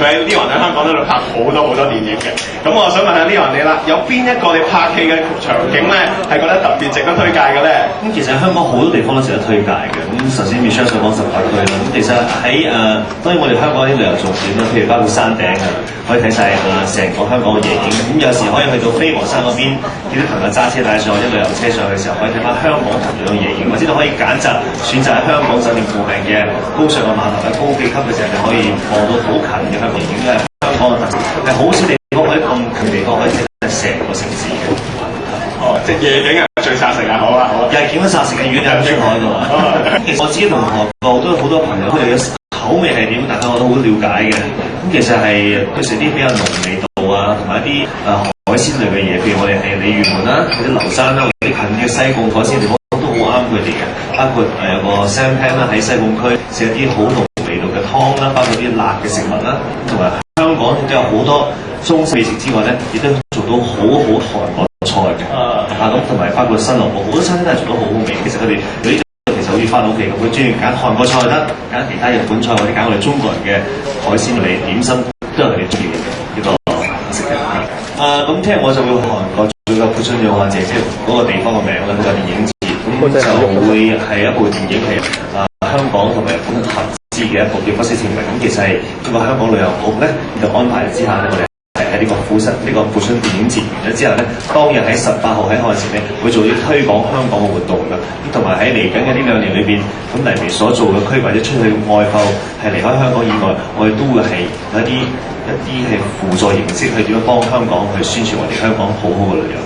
佢喺Leon喺香港度拍好多電影嘅。咁我想問下Leon你啦，有邊一個你拍戲嘅場景咧係覺得特別值得推介嘅咧？咁其實香港好多地方都值得推介嘅。咁首先 Michelle 所講18區啦。咁其實喺當然我哋香港啲旅遊重點啦，譬如包括山頂啊，可以睇晒成個香港嘅夜景。咁有時可以去到飛鵝山嗰邊，見到朋友揸車帶上或者旅遊車上去嘅時候，可以睇翻香港同樣嘅夜景。或者你可以選擇喺香港酒店附近嘅高尚嘅碼頭，喺高幾級嘅時候，你可以望到好近嘅香港夜景，都係香港嘅特色。係好少地方可以咁近地方可以睇得成個城市嘅。哦，即係夜景啊，最殺食啊，好啊，好啊。又係見到殺食嘅遠有出海㗎嘛。其實我自己同學都好多朋友，佢哋嘅口味係點，大家我都好了解嘅。咁其實係佢食啲比較濃味道啊，同埋一啲海鮮類嘅嘢，譬如我哋係鯉魚門啦，或者流山啦，或者近啲嘅西貢海鮮地方都好啱佢哋嘅。包括有個 Sam Pan 啦，喺西貢區食一啲好濃味道嘅湯啦，包括啲辣嘅食物啦，同埋香港都有好多中式美食之外咧，亦都做到好韓國菜嘅。咁同埋包括新羅布好多餐廳都係做到好好味。其實佢哋有啲其實好似翻屋企咁，佢中意揀韓國菜得，揀其他日本菜或者揀我哋中國人嘅海鮮類點心，都係佢哋中意嘅呢個食嘅。咁聽日我就會去韓國做個富春勇漢姐姐嗰個地方嘅名啦，嗰個電影節，咁就會係一部電影係香港同埋日本合資嘅一部叫《不死甜蜜》。咁其實係一個香港旅遊局咧就安排之下咧，我哋喺呢個富春電影節完咗之後咧，當日喺18號喺漢城咧會做啲推廣香港嘅活動㗎。咁同埋喺嚟緊嘅呢2年裏邊，咁黎明所做嘅區或者出去外埠係離開香港以外，我哋都會係有一啲係輔助形式去點樣幫香港去宣傳我哋香港好好嘅旅遊。